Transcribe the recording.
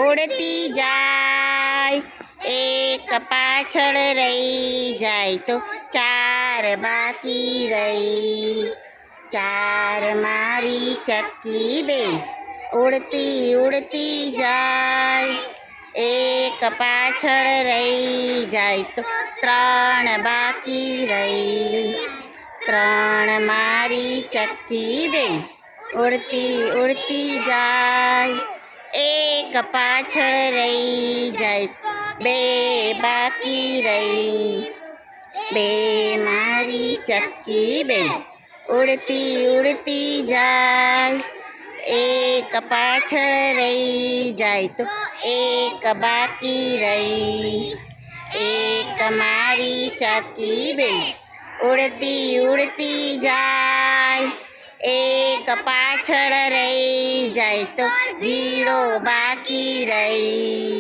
ઉડતી જાય, એક પાછળ રહી જાય તો ચાર બાકી રહી. ચાર મારી ચક્કી બેન ઉડતી ઉડતી જાય, એક પાછળ રહી જાય તો ત્રણ બાકી રહી. ત્રણ મારી ચક્કી બેન ઉડતી ઉડતી જાય, એક પાછળ રહી જાય બે બાકી રહી. બે મારી ચક્કી બેન ઉડતી ઉડતી જાય, એક પાછળ રહી જાય તો એક બાકી રહી. એક મારી ચક્કી બેન ઉડતી ઉડતી જાય, એક પાછળ રહી જાય તો 0 બાકી રહી.